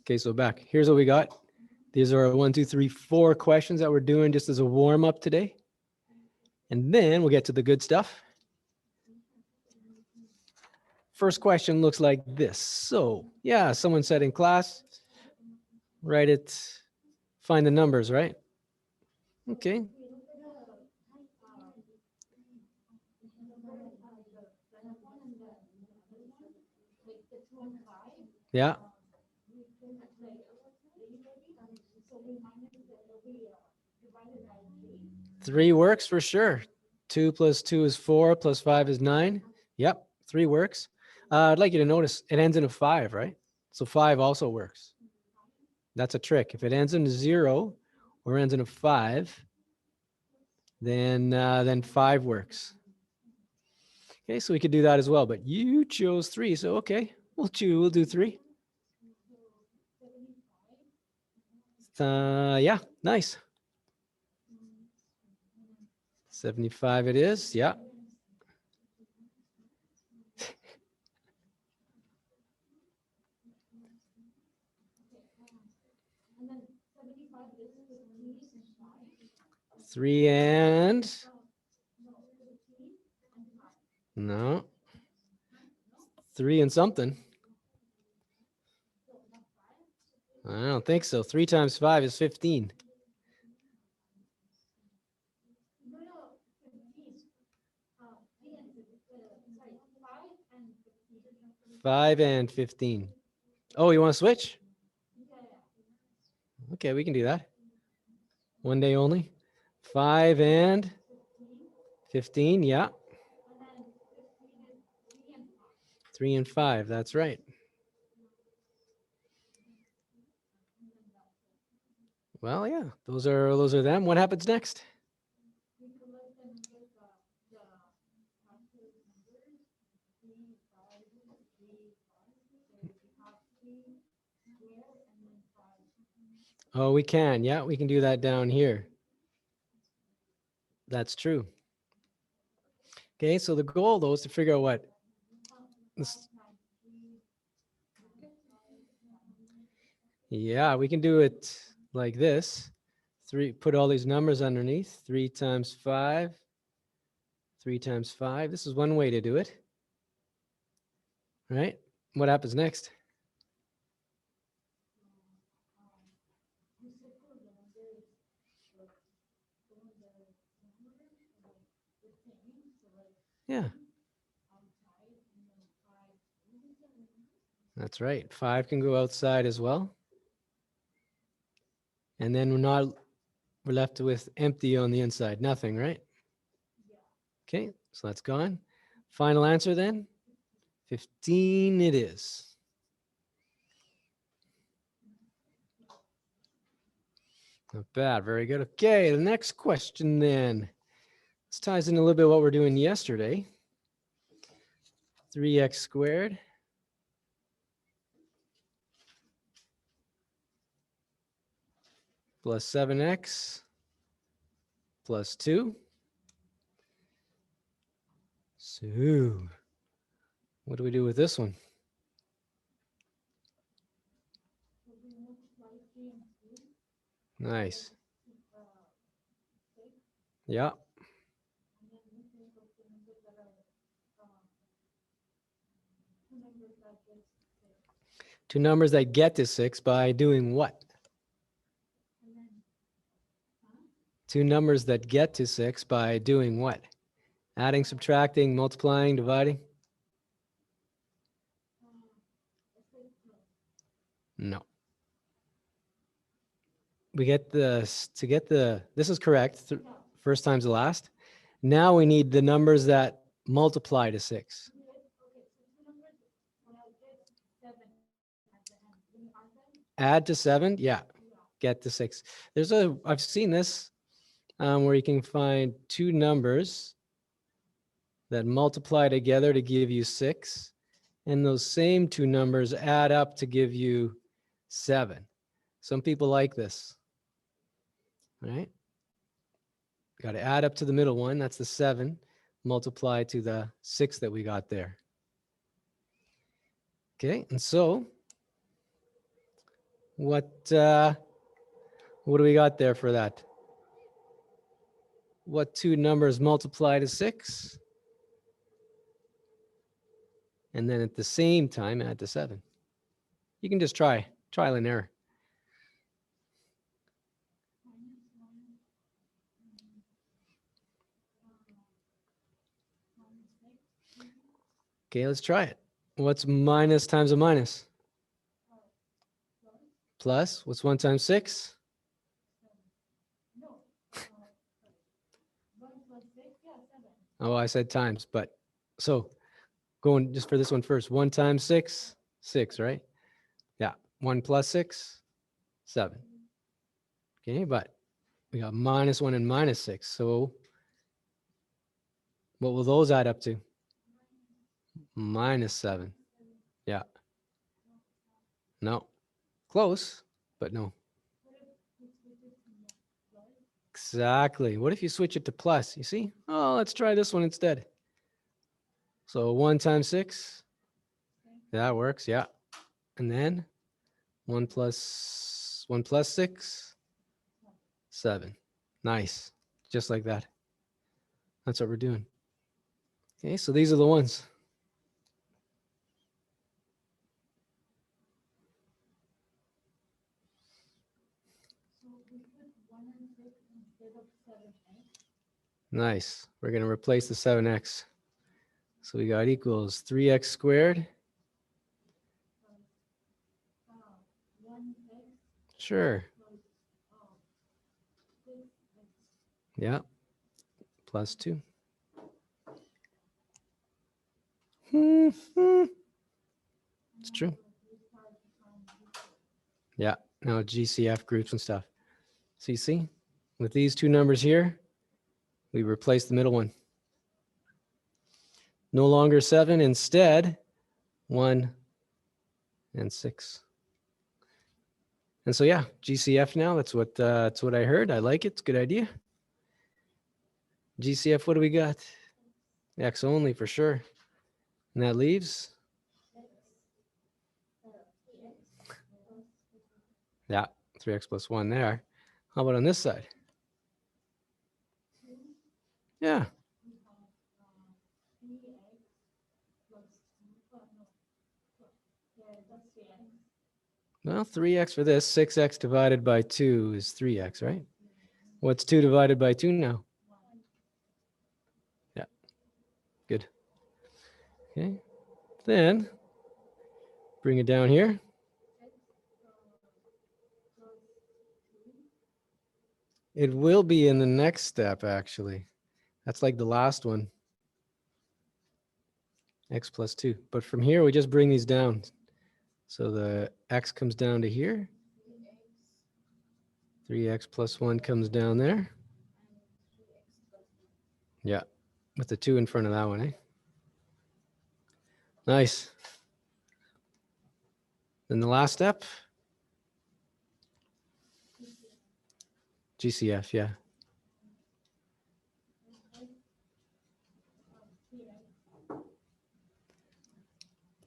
Okay, so back. Here's what we got. These are our 1, 2, 3, 4 questions that we're doing just as a warm-up today. And then we'll get to the good stuff. First question looks like this. So, yeah, someone said in class, write it, find the numbers, right? Okay. Yeah. 3 works for sure. 2 plus 2 is 4, plus 5 is 9. Yep, 3 works. I'd like you to notice it ends in a 5, right? So 5 also works. That's a trick. If it ends in a 0 or ends in a 5, then 5 works. Okay, so we could do that as well, but you chose 3, so okay, we'll do 3. Yeah, nice. 75 it is, yeah. Three and no, 3 and something. I don't think so. 3 times 5 is 15. Five and 15. Oh, you want to switch? Okay, we can do that. One day only. 5 and 15, yeah. 3 and 5, that's right. Well, yeah, those are them. What happens next? Oh, we can. Yeah, we can do that down here. That's true. Okay, so the goal though is to figure out what. Yeah, we can do it like this. 3, put all these numbers underneath. 3 times 5. 3 times 5. This is one way to do it. Right? What happens next? Yeah. That's right. 5 can go outside as well. And then we're left with empty on the inside. Nothing, right? Okay, so that's gone. Final answer then? 15 it is. Not bad. Very good. Okay, the next question then. This ties in a little bit what we're doing yesterday. 3x squared plus 7x plus 2. So what do we do with this one? Nice. Yeah. Two numbers that get to 6 by doing what? Two numbers that get to 6 by doing what? Adding, subtracting, multiplying, dividing? No. We get this, this is correct, first time's the last. Now we need the numbers that multiply to 6. Add to 7, yeah. Get to 6. I've seen this where you can find two numbers that multiply together to give you 6. And those same two numbers add up to give you 7. Some people like this, right? Got to add up to the middle one, that's the 7, multiply to the 6 that we got there. Okay, and so What do we got there for that? What two numbers multiply to 6? And then at the same time, add to 7. You can just try, trial and error. Okay, let's try it. What's minus times a minus? Plus, what's 1 times 6? Oh, I said times, but so going just for this one first. 1 times 6, 6, right? Yeah, 1 plus 6, 7. Okay, but we got minus 1 and minus 6. So what will those add up to? Minus 7. Yeah. No. Close, but no. Exactly. What if you switch it to plus? You see? Oh, let's try this one instead. So 1 times 6. That works, yeah. And then 1 plus 6, 7. Nice. Just like that. That's what we're doing. Okay, so these are the ones. Nice. We're going to replace the 7x. So we got equals 3x squared. Sure. Yeah. Plus 2. It's true. Yeah. Now GCF groups and stuff. So you see, with these two numbers here, we replace the middle one. No longer 7, instead 1 and 6. And so yeah, GCF now, that's what I heard. I like it. It's a good idea. GCF, what do we got? X only for sure. And that leaves? Yeah, 3x plus 1 there. How about on this side? Yeah. Well, 3x for this. 6x divided by 2 is 3x, right? What's 2 divided by 2 now? Yeah. Good. Okay. Then bring it down here. It will be in the next step, actually. That's like the last one. X plus 2. But from here, we just bring these down. So the x comes down to here. 3x plus 1 comes down there. Yeah, with the 2 in front of that one, eh? Nice. Then the last step. GCF, yeah.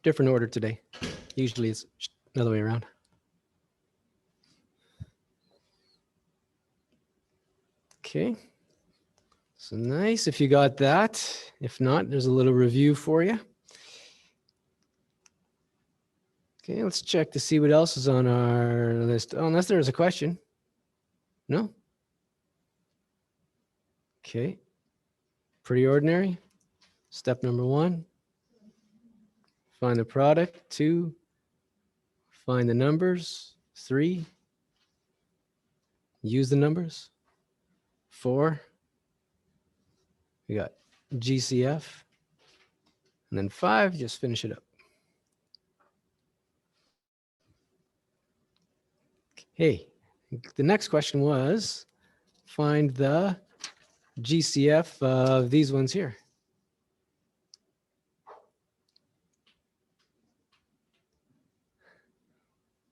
Different order today. Usually it's the other way around. Okay. So nice if you got that. If not, there's a little review for you. Okay, let's check to see what else is on our list. Oh, unless there's a question. No? Okay. Pretty ordinary. Step number 1. Find the product. 2. Find the numbers. 3. Use the numbers. 4. We got GCF. And then 5, just finish it up. Hey, the next question was find the GCF of these ones here.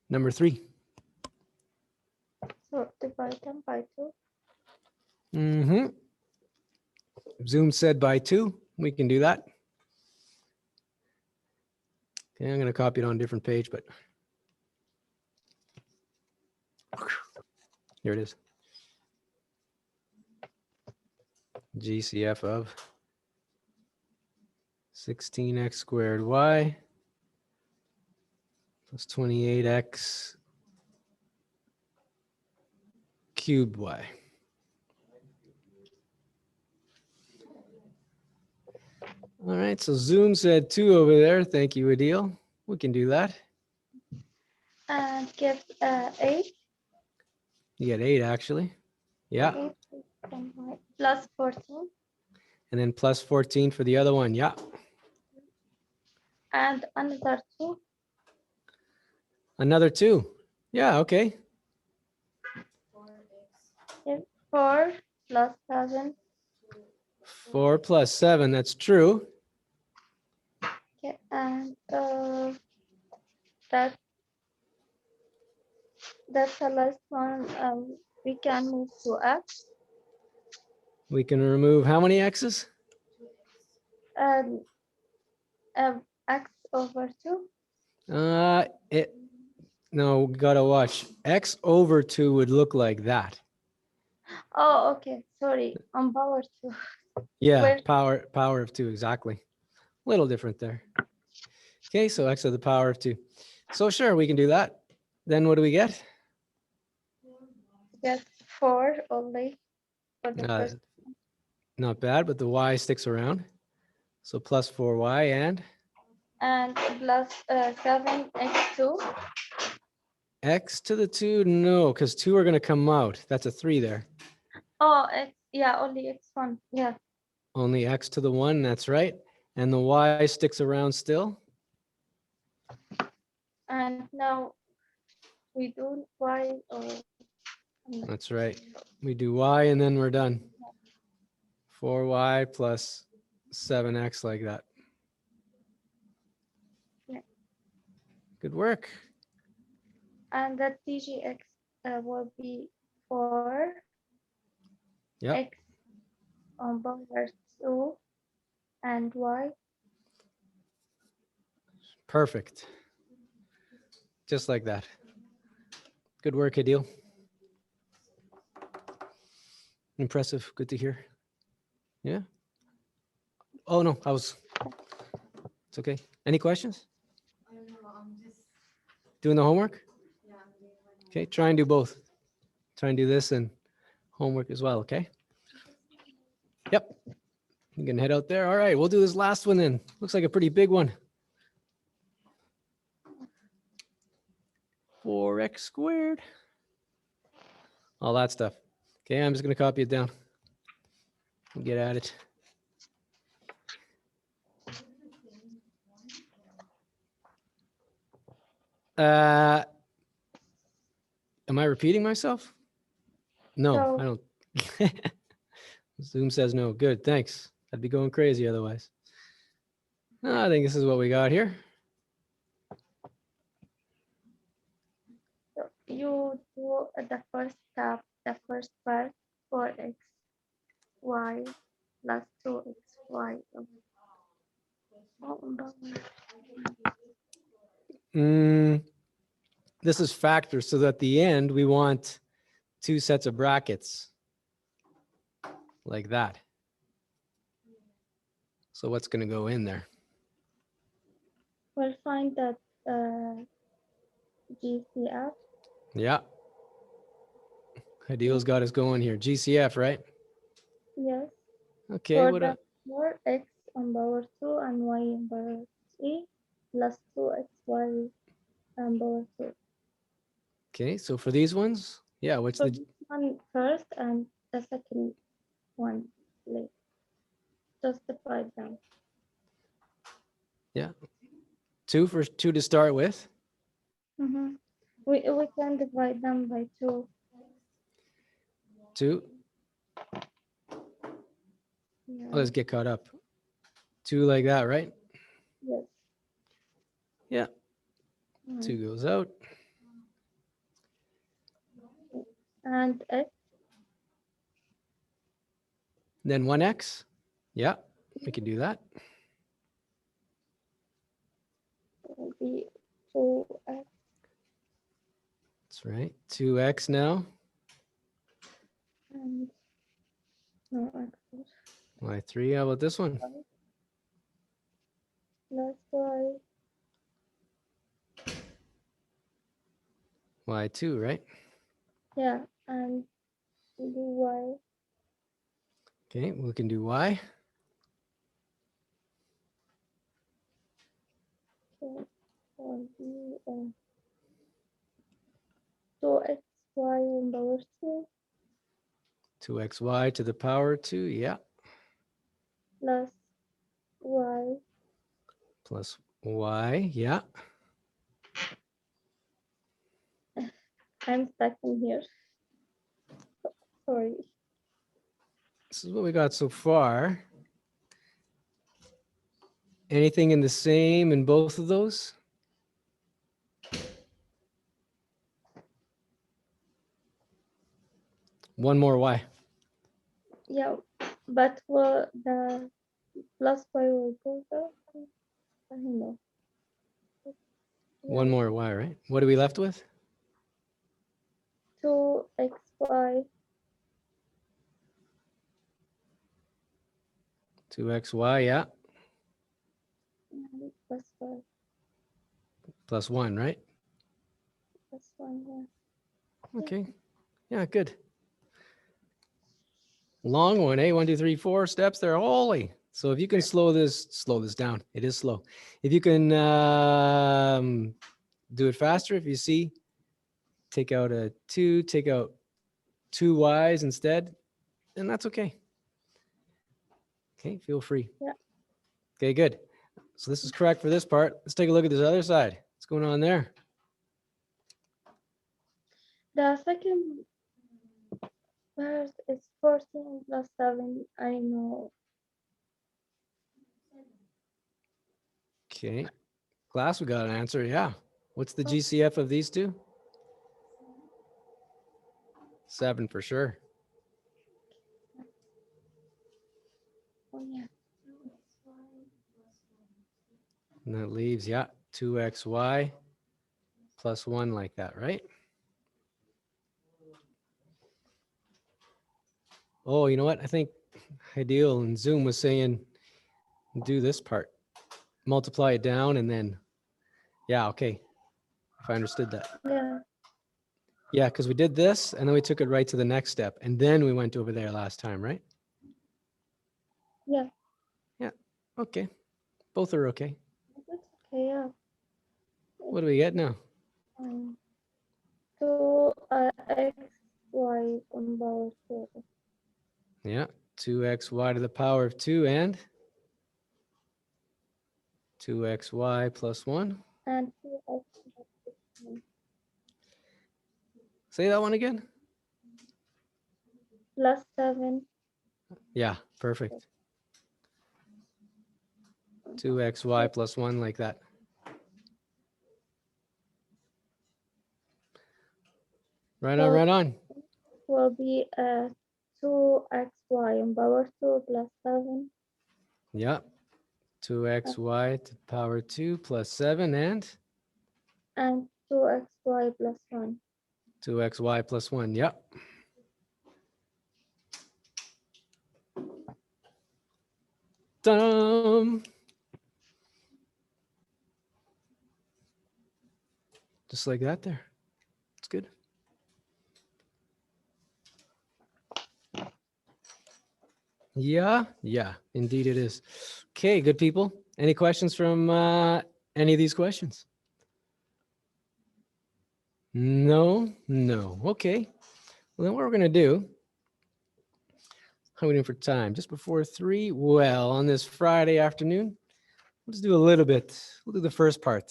Number 3. So divide them by 2. Mm-hmm. Zoom said by 2. We can do that. Okay, I'm going to copy it on a different page, but Here it is. GCF of 16x squared y plus 28x cubed y. All right, so Zoom said 2 over there. Thank you, Adil. We can do that. And give 8. You get 8 actually. Yeah. 8 plus 14. And then plus 14 for the other one. Yeah. And another 2. Another 2. Yeah, okay. Give 4 plus 7. 4 plus 7, that's true. Okay, and that that's the last one. We can move to X. We can remove how many x's? And X over 2. No, we gotta watch. X over 2 would look like that. Oh, okay. Sorry. On power 2. Yeah, Where power of 2, exactly. A little different there. Okay, so x to the power of 2. So sure, we can do that. Then what do we get? get 4 only for the Uh, first. Not bad, but the y sticks around. So plus 4y And plus 7x2. x to the 2, no, because 2 are going to come out. That's a 3 there. Oh, yeah, only x1. Yeah. Only x to the 1, that's right. And the y sticks around still. And now we do y or That's right. We do y and then we're done. 4y plus 7x like that. Yeah. Good work. and the TGX will be 4 Yep. x on power 2 and y. Perfect. Just like that. Good work, Adil. Impressive. Good to hear. Yeah. Oh, no, it's okay. Any questions? I don't know. I'm just Doing the homework? yeah. I'm doing my homework. Okay, try and do both. Try and do this and homework as well, okay? Yep. You can head out there. All right, we'll do this last one then. Looks like a pretty big one. 4x squared. All that stuff. Okay, I'm just going to copy it down. And get at it. Am I repeating myself? No, So- I don't. Zoom says no. Good, thanks. I'd be going crazy otherwise. No, I think this is what we got here. So you do the first step, the first part, 4x y plus 2x y. Oh, This is factors, so that at the end we want 2 sets of brackets like that. So what's going to go in there? we'll find that GCF. Yeah. Adil's got us going here. GCF, right? Yes. Okay, For what the up? 4x on power 2 and y on power 3 plus 2xy on power 2. Okay, so for these ones, yeah, what's So the this one first and the second one later. Just divide them. 2 to start with? We can divide them by 2. 2. Yeah. Let's get caught up. 2 like that, right? Yes. Yeah. Mm. 2 goes out. And x Then 1x. Yeah, we can do that. will be 2x That's right. 2x now. and no x Y3. How about this one? plus y, Y2, right? yeah, and do y, Okay, we can do y. so will be 2xy on power 2 2xy to the power 2. Yeah. plus y, Plus y. Yeah. I'm stuck in here. Sorry. This is what we got so far. Anything in the same in both of those? One more y. Yeah, but will the plus y will go there? I don't know. One Yeah, more y, right? What are we left with? 2xy 2xy, yeah. and plus y Plus 1, right? plus 1, yeah. Okay. Yeah, good. Long one, eh? 1, 2, 3, 4 steps there. Holy. So if you can slow this down. It is slow. If you can do it faster, if you see, take out a 2, take out 2 y's instead, then that's okay. Okay, feel free. Yeah. Okay, good. So this is correct for this part. Let's take a look at this other side. What's going on there? The second part is 14 plus 7. I know. Okay. Class, we got an answer. Yeah. What's the Oh. GCF of these two? 7 for sure. Oh, yeah. And that leaves, yeah, 2xy plus 1 like that, right? Oh, you know what? I think Ideal and Zoom was saying do this part. Multiply it down and then, yeah, okay. If I understood that. Yeah. Yeah, because we did this and then we took it right to the next step. And then we went over there last time, right? Yeah. Yeah, okay. Both are okay. That's okay. Yeah. What do we get now? 2xy on power 2 Yeah, 2xy to the power of 2 and 2xy plus 1. and 2x Say that one again. plus 7 Yeah, perfect. 2xy plus 1 like that. Right on, So- right on. will be 2xy on power 2 plus 7 Yeah, 2xy to the power 2 plus 7 and 2xy plus 1. 2xy plus 1. Yep. Dum. Just like that there. It's good. Yeah, indeed it is. Okay, good people. Any questions from any of these questions? No. Okay. Well, then what we're going to do, how are we doing for time? Just before 3? Well, on this Friday afternoon, let's do a little bit. We'll do the first part of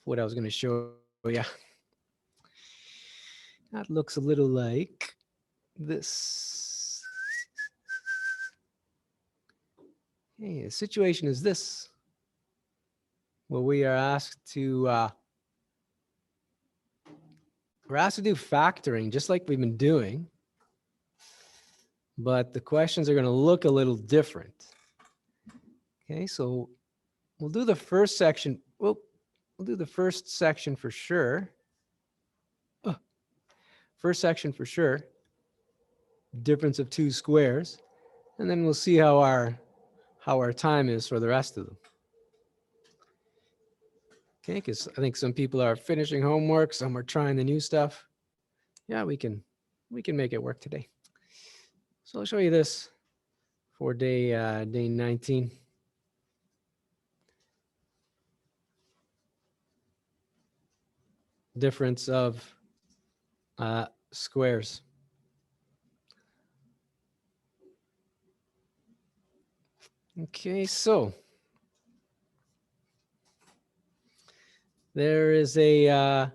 what I was going to show you. That looks a little like this. Hey, the situation is this. Well, we are asked to we're asked to do factoring just like we've been doing, but the questions are going to look a little different. Okay, so we'll do the first section. We'll do the first section for sure. First section for sure. Difference of two squares. And then we'll see how our time is for the rest of them. Okay, because I think some people are finishing homework, some are trying the new stuff. Yeah, we can make it work today. So I'll show you this for day 19. Difference of squares. Okay, so there is a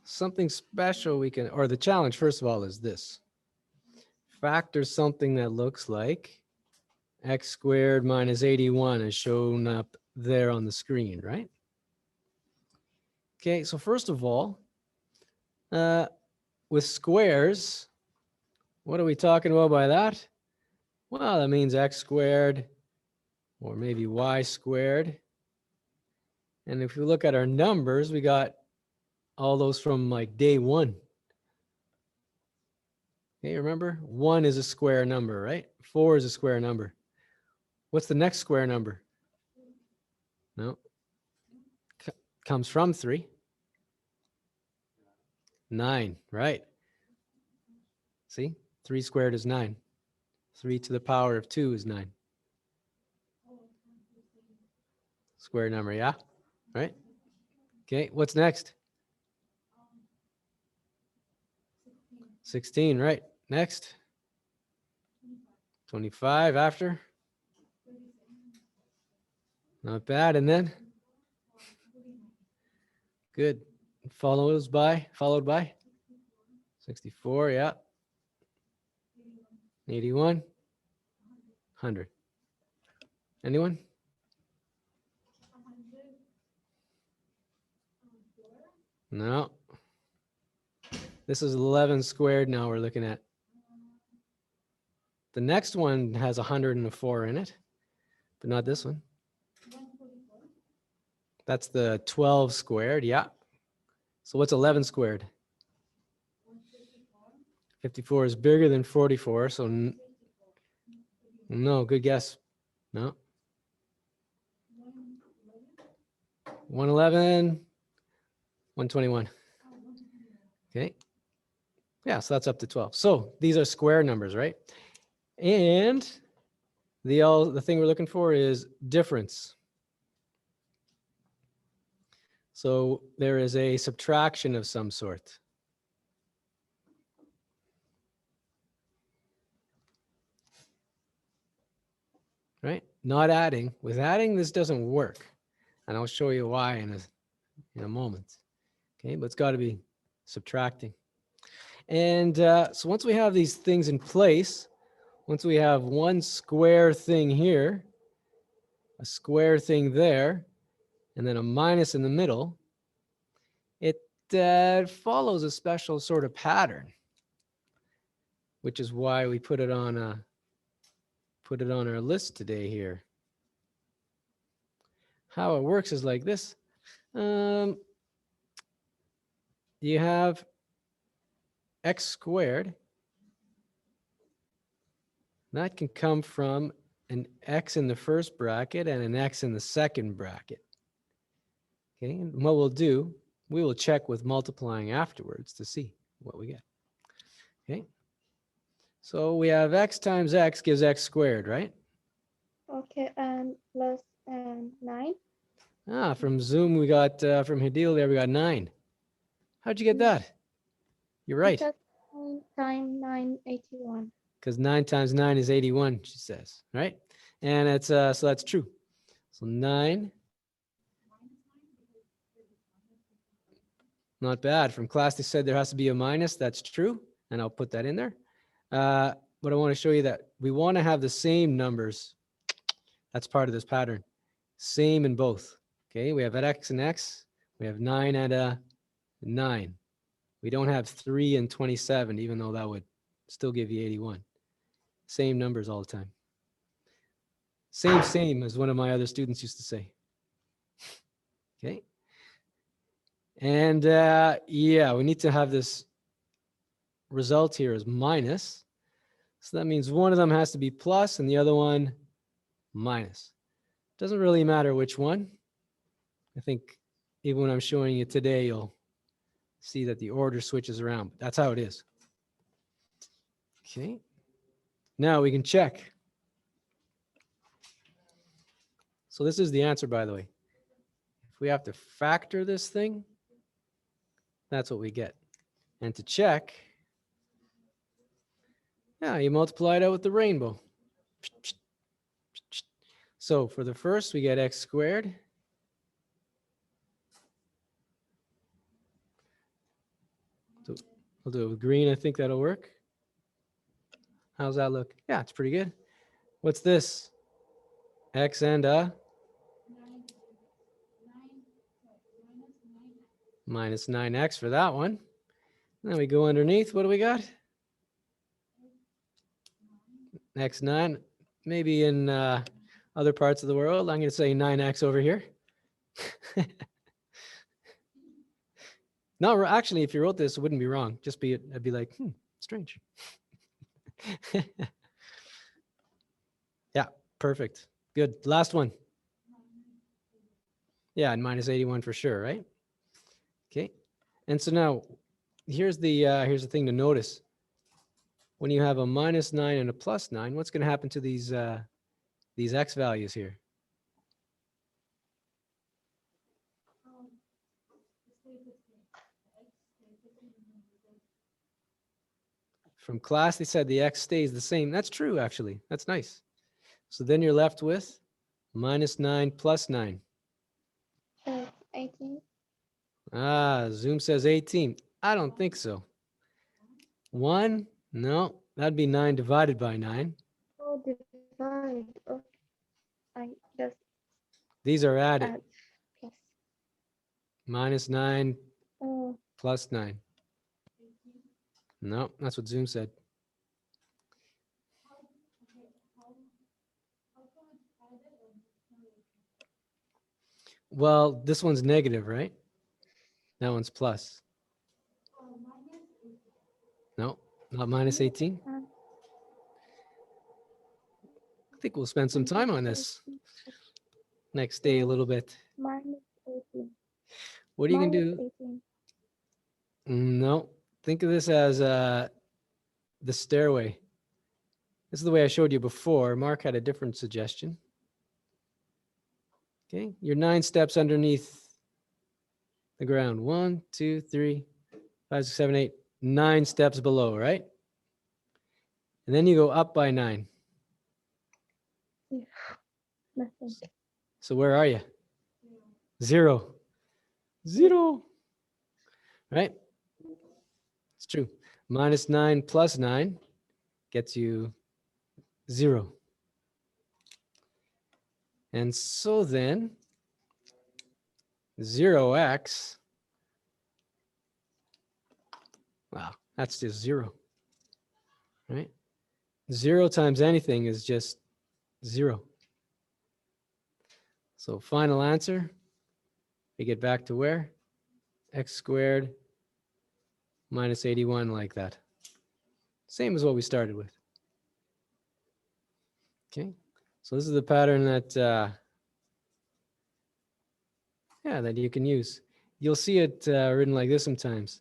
something special we can, or the challenge first of all is this. Factor something that looks like x squared minus 81 is shown up there on the screen, right? Okay, so first of all, with squares, what are we talking about by that? Well, that means x squared or maybe y squared. And if we look at our numbers, we got all those from like day one. Okay, remember? 1 is a square number, right? 4 is a square number. What's the next square number? No. Comes from 3. 9, right? See? 3 squared is 9. 3 to the power of 2 is 9. Square number, yeah? Right? Okay, what's next? 16, right? Next. 25 after. Not bad. And then? Good. Followed by 64, yeah. 81. 100. Anyone? No. This is 11 squared now we're looking at. The next one has 104 in it, but not this one. That's the 12 squared, yeah. So what's 11 squared? 54 is bigger than 44, so no, good guess. No. 111, 121. Okay. Yeah, so that's up to 12. So these are square numbers, right? And the thing we're looking for is difference. So there is a subtraction of some sort. Right? Not adding. With adding, this doesn't work. And I'll show you why in a moment. Okay, but it's got to be subtracting. And so once we have these things in place, once we have one square thing here, a square thing there, and then a minus in the middle, it follows a special sort of pattern, which is why we put it on our list today here. How it works is like this. You have x squared. That can come from an x in the first bracket and an x in the second bracket. Okay, and what we'll do, we will check with multiplying afterwards to see what we get. Okay, so we have x times x gives x squared, right? Okay, and plus 9. From Zoom we got, from Hadil there we got 9. How'd you get that? You're right. Because 9 times 9, 81. Because 9 times 9 is 81, she says, right? And it's so that's true. So 9. Not bad. From class, they said there has to be a minus. That's true. And I'll put that in there. But I want to show you that we want to have the same numbers. That's part of this pattern. Same in both. Okay, we have at x and x. We have 9 and 9. We don't have 3 and 27, even though that would still give you 81. Same numbers all the time. Same, as one of my other students used to say. Okay. And yeah, we need to have this result here as minus. So that means one of them has to be plus and the other one minus. Doesn't really matter which one. I think even when I'm showing you today, you'll see that the order switches around. But that's how it is. Okay. Now we can check. So this is the answer, by the way. If we have to factor this thing, that's what we get. And to check, yeah, you multiply it out with the rainbow. So for the first, we get x squared. So we'll do it with green. I think that'll work. How's that look? Yeah, it's pretty good. What's this? X and minus 9x for that one. Then we go underneath. What do we got? X9. Maybe in other parts of the world, I'm going to say 9x over here. No, actually, if you wrote this, it wouldn't be wrong. Just be, I'd be like, strange. Yeah, perfect. Good. Last one. Yeah, and minus 81 for sure, right? Okay. And so now here's the thing to notice. When you have a minus 9 and a plus 9, what's going to happen to these x values here? From class, they said the x stays the same. That's true, actually. That's nice. So then you're left with minus 9 plus 9. 18. Ah, Zoom says 18. I don't think so. 1? No, that'd be 9 divided by 9. Oh, divide. Oh, I just These are added. add plus. Minus 9 Oh, plus 9. No, that's what Zoom said. Well, this one's negative, right? That one's plus. No, not minus 18. I think we'll spend some time on this next day a little bit. minus 18. What are you going to Minus do? 18. No, think of this as the stairway. This is the way I showed you before. Mark had a different suggestion. Okay, you're 9 steps underneath the ground. 1, 2, 3, 5, 6, 7, 8, 9 steps below, right? And then you go up by 9. Nothing. So where are you? 0. 0. Right? It's true. Minus 9 plus 9 gets you 0. And so then 0x, wow, that's just 0, right? 0 times anything is just 0. So final answer, we get back to where? X squared minus 81 like that. Same as what we started with. Okay, so this is the pattern that, that you can use. You'll see it written like this sometimes.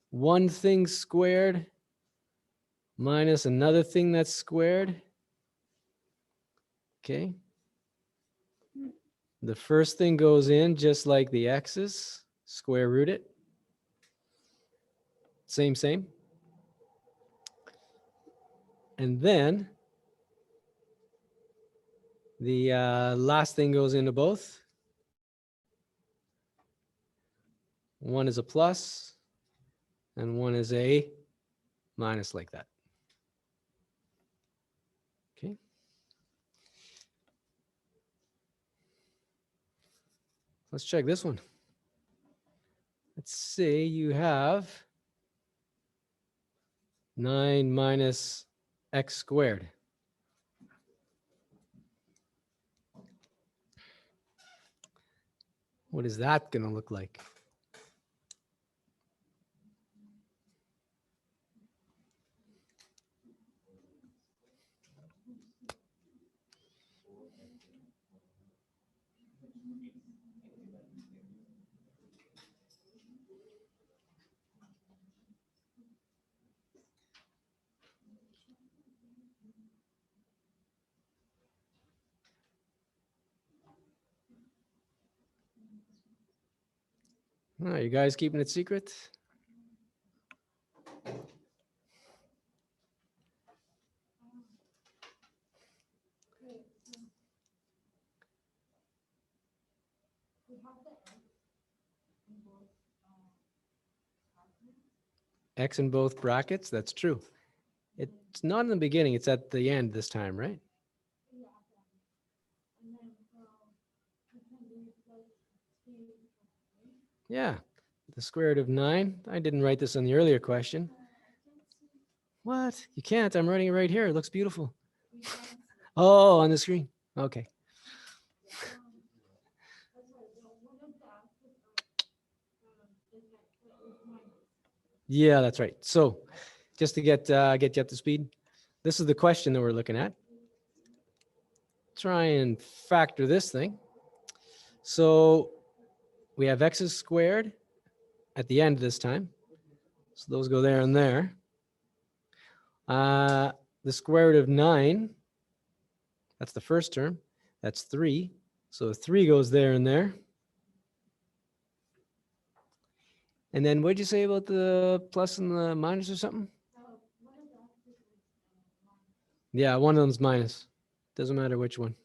One thing squared minus another thing that's squared. Okay. The first thing goes in just like the x's, square root it. Same. And then the last thing goes into both. One is a plus and one is a minus like that. Okay. Let's check this one. Let's say you have 9 minus x squared. What is that going to look like? Oh, you guys keeping it secret? X in both brackets, that's true. It's not in the beginning, it's at the end this time, right? Yeah, the square root of 9. I didn't write this on the earlier question. What? You can't. I'm writing it right here. It looks beautiful. Oh, on the screen. Okay. Yeah, that's right. So just to get you up to speed, this is the question that we're looking at. Try and factor this thing. So we have x's squared at the end this time. So those go there and there. The square root of 9, that's the first term. That's 3. So 3 goes there and there. And then what'd you say about the plus and the minus or something? Yeah, one of them's minus. Doesn't matter which one.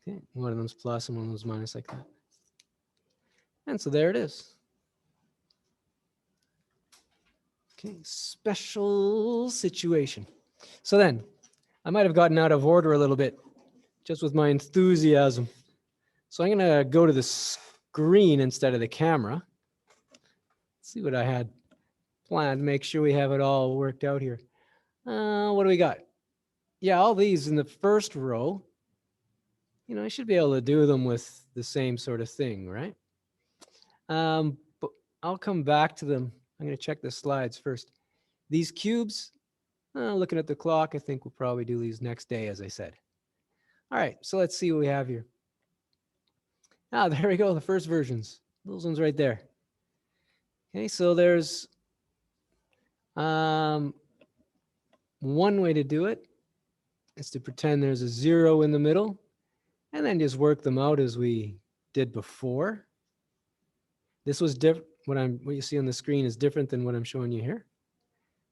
Okay, one of them's plus and one of them's minus like that. And so there it is. Okay, special situation. So then, I might have gotten out of order a little bit just with my enthusiasm. So I'm going to go to the screen instead of the camera. Let's see what I had planned, make sure we have it all worked out here. What do we got? Yeah, all these in the first row, you know, I should be able to do them with the same sort of thing, right? But I'll come back to them. I'm going to check the slides first. These cubes, looking at the clock, I think we'll probably do these next day, as I said. All right, so let's see what we have here. Ah, there we go, the first versions. Those ones right there. Okay, so there's one way to do it is to pretend there's a 0 in the middle and then just work them out as we did before. This was different. What you see on the screen is different than what I'm showing you here.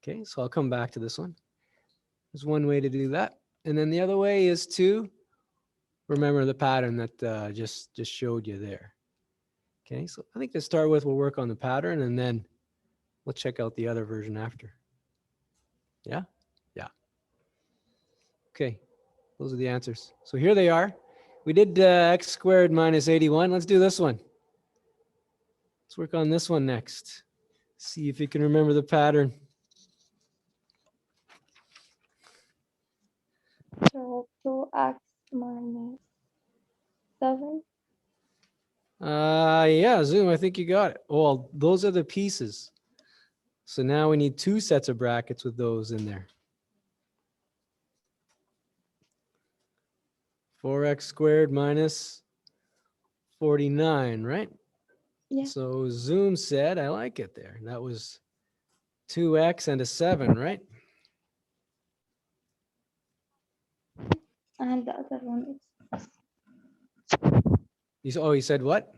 Okay, so I'll come back to this one. There's one way to do that. And then the other way is to remember the pattern that just showed you there. Okay, so I think to start with, we'll work on the pattern and then we'll check out the other version after. Yeah? Yeah. Okay, those are the answers. So here they are. We did x squared minus 81. Let's do this one. Let's work on this one next. See if you can remember the pattern. So 2x minus 7. Yeah, Zoom, I think you got it. Well, those are the pieces. So now we need 2 sets of brackets with those in there. 4x squared minus 49, right? Yeah. So Zoom said, I like it there. That was 2x and a 7, right? And the other one is You said what?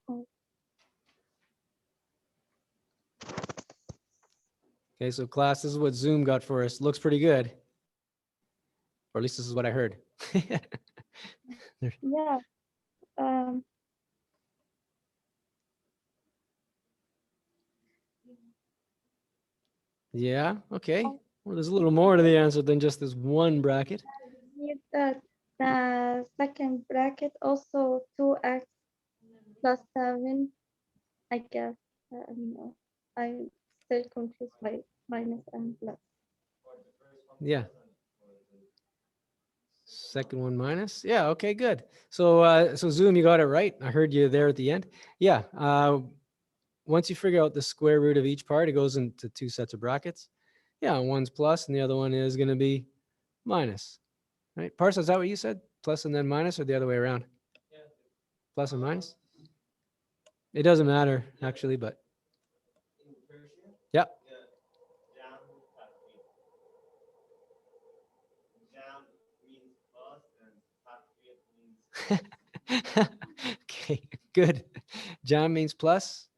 oh, Okay, so class, this is what Zoom got for us. Looks pretty good. Or at least this is what I heard. yeah. Yeah, okay. Well, there's a little more to the answer than just this one bracket. Need the second bracket also 2x plus 7. I guess. I don't know. I'm still confused by minus and plus. Yeah. Second one minus. Yeah, okay, good. So so Zoom, you got it right. I heard you there at the end. Yeah. Once you figure out the square root of each part, it goes into 2 sets of brackets. Yeah, one's plus and the other one is going to be minus. Right? Parsa, is that what you said? Plus and then minus, or the other way around? Plus and minus? It doesn't matter, actually, but yeah. Okay, good. Jam means plus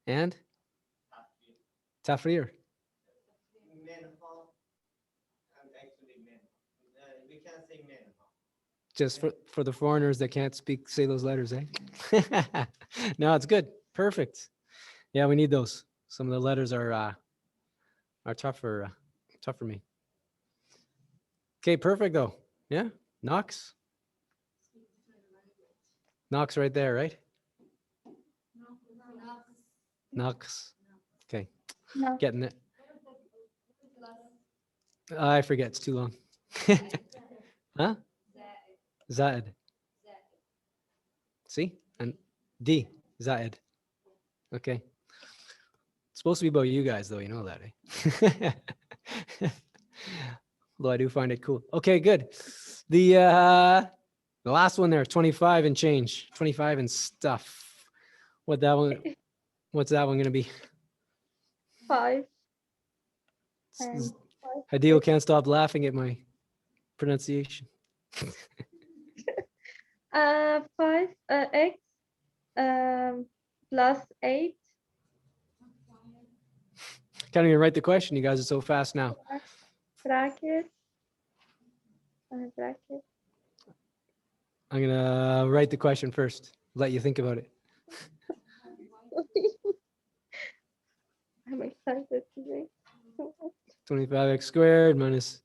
and tafrir. Just for the foreigners that can't say those letters, eh? No, it's good. Perfect. Yeah, we need those. Some of the letters are tough for me. Okay, perfect though. Yeah, Knox. Knox right there, right? Knox. Okay, No. getting it. I forget, it's too long. Huh? Zaid. See? And D, Zaid. Okay. It's supposed to be about you guys though, you know that, eh? Although I do find it cool. Okay, good. The last one there, 25 and change. 25 and stuff. What's that one gonna be? 5 and 5. Hadil can't stop laughing at my pronunciation. 5 x plus 8 Can't even write the question. You guys are so fast now. bracket bracket. I'm gonna write the question first. Let you think about it. I'm excited today. 25x squared minus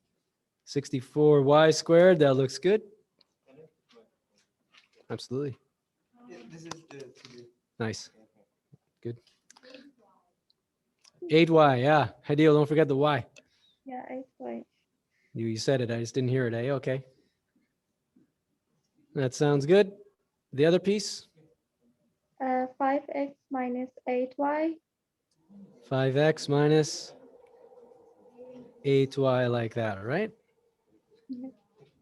64y squared. That looks good. Absolutely. Nice. Good. 8y. Yeah. Hadil, don't forget the y. Yeah, 8y. You said it. I just didn't hear it. Eh? Okay. That sounds good. The other piece? 5x minus 8y. 5x minus 8y like that, all right? Mhm.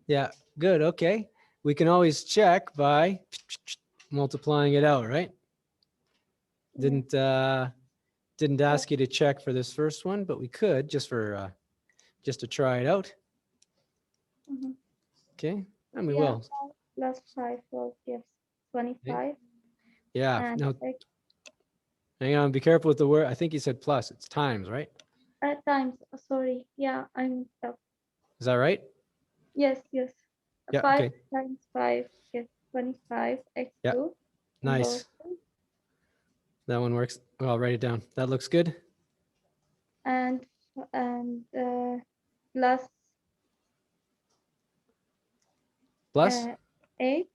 Yeah, good, okay. We can always check by multiplying it out, right? Yeah. Didn't ask you to check for this first one, but we could just to try it out. Mhm. Okay, and we Yeah, will. 5 plus 5 will give 25. Yeah, And no, hang on, be careful with the word. I think you said plus, it's times, right? times, sorry. Yeah, I messed up. Is that right? Yes, yes. Yeah, 5 okay, times 5 is 25 yeah, x2. nice. That one works. Well, I'll write it down. That looks good. And plus Plus, 8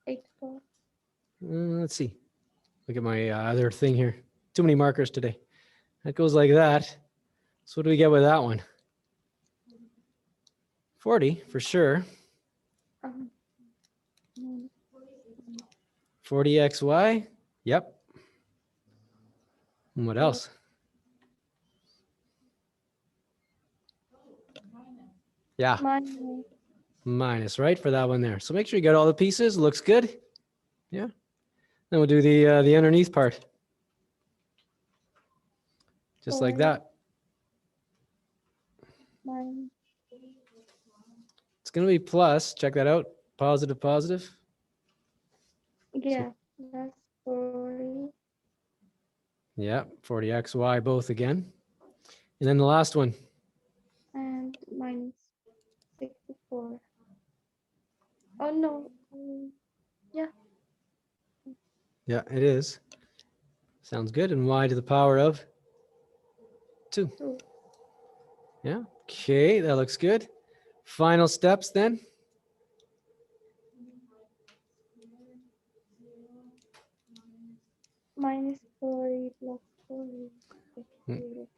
8 4. let's see. Look at my other thing here. Too many markers today. That goes like that. So what do we get with that one? 40 for sure. Um, mm, 40xy. Yep. And what Yeah. else? Yeah, minus minus, right, for that one there. So make sure you got all the pieces. Looks good. Yeah. Then we'll do the underneath part. Just like 4 that. minus It's going to be plus. Check that out. Positive, positive. yeah plus 40 Yeah, 40xy both again. And then the last one. and minus 64. Oh no. Yeah. Yeah, it is. Sounds good. And y to the power of 2. 2 Yeah. Okay, that looks good. Final steps then. minus 40 plus 40 is Hmm. 0.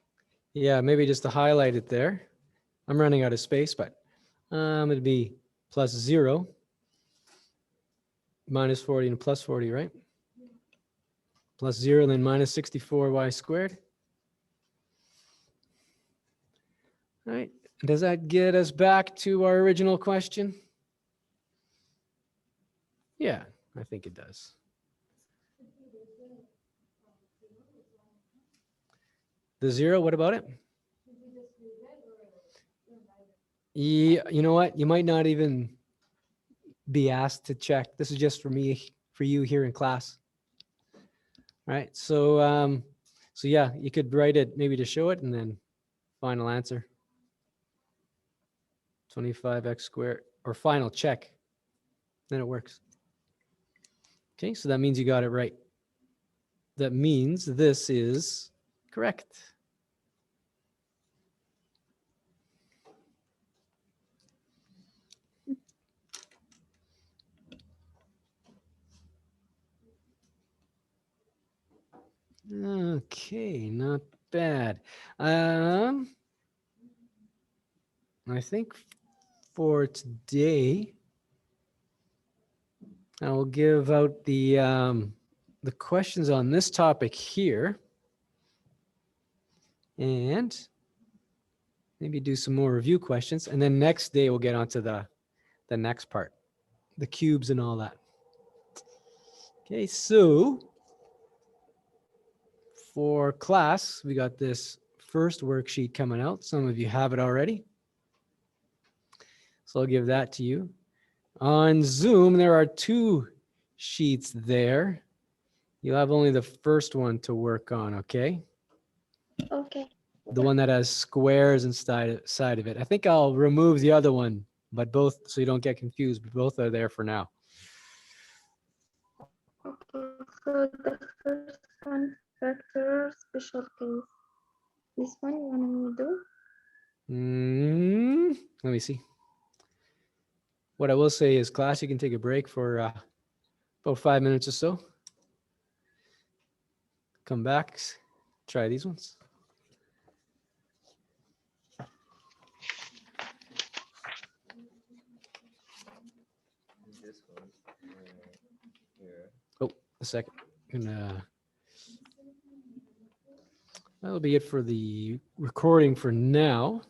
Yeah, maybe just to highlight it there. I'm running out of space, but it'd be plus 0, minus 40 and plus 40, right? Plus 0 and then minus 64y squared. All right. Does that get us back to our original question? Yeah, I think it does. The zero, what about it? Yeah, you know what? You might not even be asked to check. This is just for me, for you here in class. All right. So yeah, you could write it maybe to show it and then final answer. 25x squared or final check. Then it works. Okay, so that means you got it right. That means this is correct. Okay, not bad. I think for today, I will give out the questions on this topic here, and maybe do some more review questions, and then next day we'll get onto the next part, the cubes and all that. Okay, so for class, we got this first worksheet coming out. Some of you have it already. So I'll give that to you. On Zoom, there are 2 sheets there. You'll have only the first one to work on, okay? Okay. The one that has squares inside side of it. I think I'll remove the other one, but both, so you don't get confused, but both are there for now. Okay. So the first one, factor special case. This one you want me to do? Let me see. What I will say is, class, you can take a break for about 5 minutes or so. Come back, try these ones. Oh, a second. That'll be it for the recording for now.